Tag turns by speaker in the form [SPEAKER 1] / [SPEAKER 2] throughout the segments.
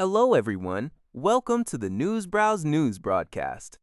[SPEAKER 1] Hello, everyone. Welcome to the Newsbrowse News broadcast.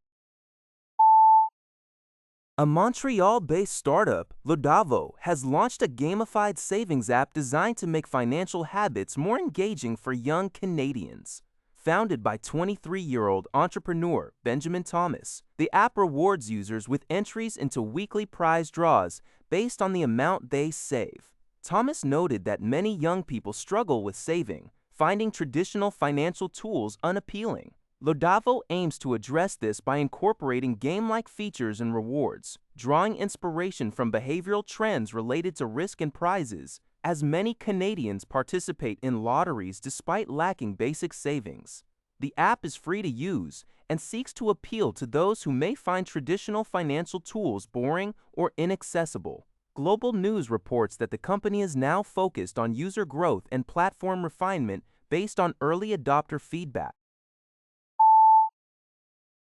[SPEAKER 1] A Montreal-based startup, Lodavo, has launched a gamified savings app designed to make financial habits more engaging for young Canadians. Founded by 23-year-old entrepreneur Benjamin Thomas, the app rewards users with entries into weekly prize draws based on the amount they save. Thomas noted that many young people struggle with saving, finding traditional financial tools unappealing. Lodavo aims to address this by incorporating game-like features and rewards, drawing inspiration from behavioral trends related to risk and prizes, as many Canadians participate in lotteries despite lacking basic savings. The app is free to use and seeks to appeal to those who may find traditional financial tools boring or inaccessible. Global News reports that the company is now focused on user growth and platform refinement based on early adopter feedback.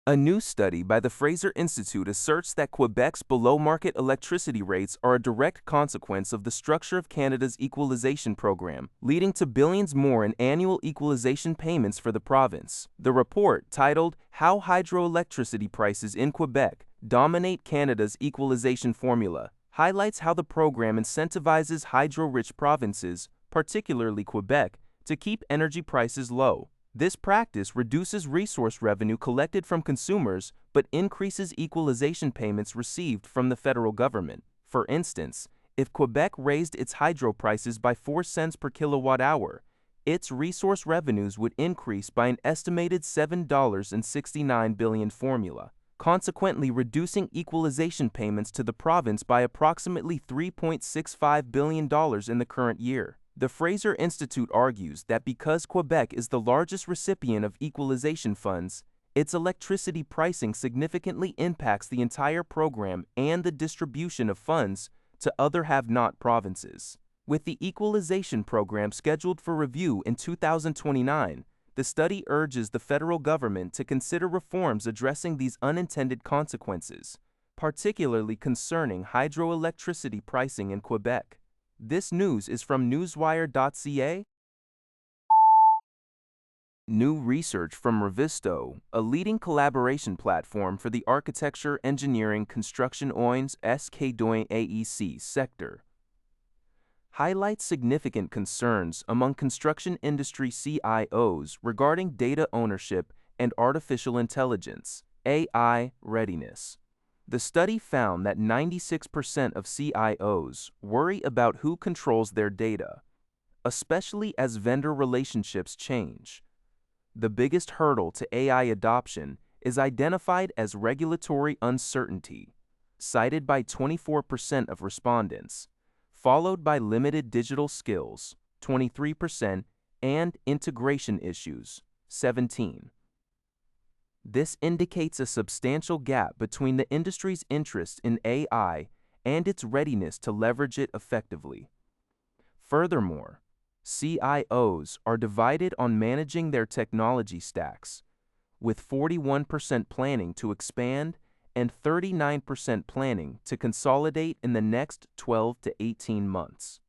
[SPEAKER 1] A new study by the Fraser Institute asserts that Quebec's below-market electricity rates are a direct consequence of the structure of Canada's Equalization program, leading to billions more in annual equalization payments for the province. The report, titled "How Hydroelectricity Prices in Quebec Dominate Canada's Equalization Formula," highlights how the program incentivizes hydro-rich provinces, particularly Quebec, to keep energy prices low. This practice reduces resource revenue collected from consumers but increases equalization payments received from the federal government. For instance, if Quebec raised its hydro prices by 4 cents per kilowatt hour, its resource revenues would increase by an estimated $7.69 billion formula, consequently reducing equalization payments to the province by approximately $3.65 billion in the current year. The Fraser Institute argues that because Quebec is the largest recipient of equalization funds, its electricity pricing significantly impacts the entire program and the distribution of funds to other have-not provinces. With the equalization program scheduled for review in 2029, the study urges the federal government to consider reforms addressing these unintended consequences, particularly concerning hydroelectricity pricing in Quebec. This news is from newswire.ca. New research from Revisto, a leading collaboration platform for the architecture, engineering, construction OINS SK2 AEC sector, highlights significant concerns among construction industry CIOs regarding data ownership and artificial intelligence, AI readiness. The study found that 96% of CIOs worry about who controls their data, especially as vendor relationships change. The biggest hurdle to AI adoption is identified as regulatory uncertainty, cited by 24% of respondents, followed by limited digital skills, 23%, and integration issues, 17%. This indicates a substantial gap between the industry's interest in AI and its readiness to leverage it effectively. Furthermore, CIOs are divided on managing their technology stacks, with 41% planning to expand and 39% planning to consolidate in the next 12 to 18 months.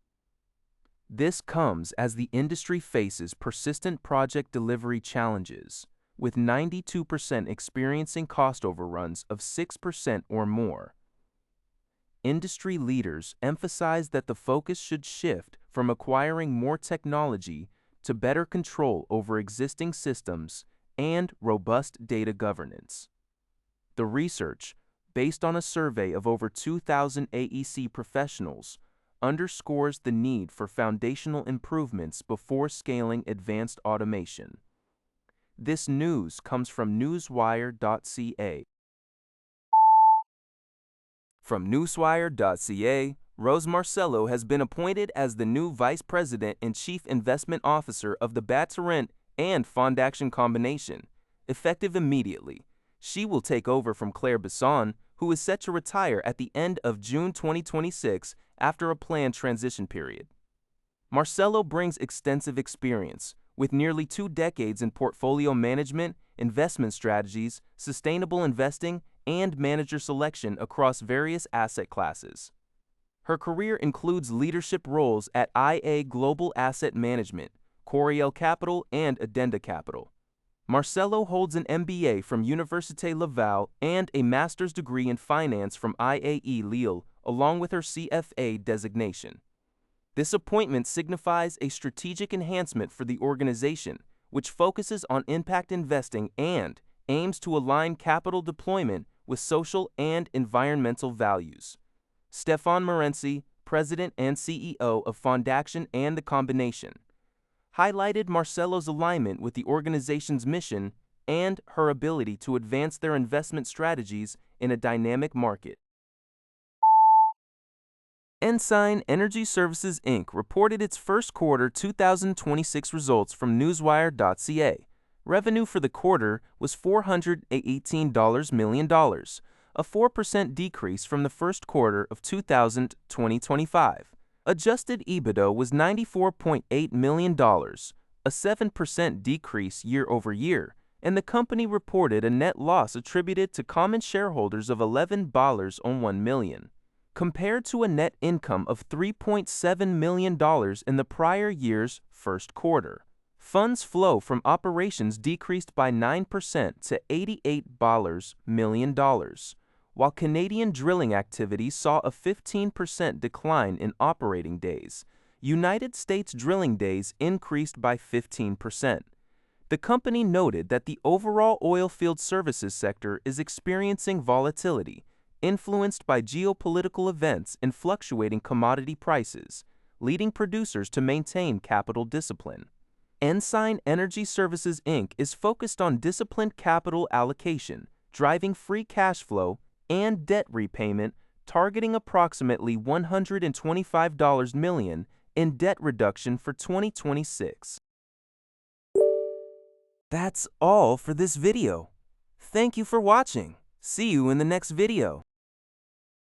[SPEAKER 1] This comes as the industry faces persistent project delivery challenges, with 92% experiencing cost overruns of 6% or more. Industry leaders emphasize that the focus should shift from acquiring more technology to better control over existing systems and robust data governance. The research, based on a survey of over 2,000 AEC professionals, underscores the need for foundational improvements before scaling advanced automation. This news comes from newswire.ca. From newswire.ca, Rose Marcello has been appointed as the new Vice President and Chief Investment Officer of the Bâtirente and Fondaction combination, effective immediately. She will take over from Claire Bisson, who is set to retire at the end of June 2026 after a planned transition period. Marcello brings extensive experience, with nearly 2 decades in portfolio management, investment strategies, sustainable investing, and manager selection across various asset classes. Her career includes leadership roles at IA Global Asset Management, Coriel Capital, and Addenda Capital. Marcello holds an MBA from Université Laval and a master's degree in finance from IAE Lille, along with her CFA designation. This appointment signifies a strategic enhancement for the organization, which focuses on impact investing and aims to align capital deployment with social and environmental values. Stéphane Morency, President and CEO of Fondaction and the Combination, highlighted Marcello's alignment with the organization's mission and her ability to advance their investment strategies in a dynamic market. Ensign Energy Services Inc. reported its first quarter 2026 results from newswire.ca. Revenue for the quarter was $418 million, a 4% decrease from the first quarter of 2025. Adjusted EBITDA was $94.8 million, a 7% decrease year over year, and the company reported a net loss attributed to common shareholders of $11.1 million, compared to a net income of $3.7 million in the prior year's first quarter. Funds flow from operations decreased by 9% to $88 million, while Canadian drilling activity saw a 15% decline in operating days. United States drilling days increased by 15%. The company noted that the overall oilfield services sector is experiencing volatility, influenced by geopolitical events and fluctuating commodity prices, leading producers to maintain capital discipline. Ensign Energy Services Inc. is focused on disciplined capital allocation, driving free cash flow and debt repayment, targeting approximately $125 million in debt reduction for 2026. That's all for this video. Thank you for watching. See you in the next video.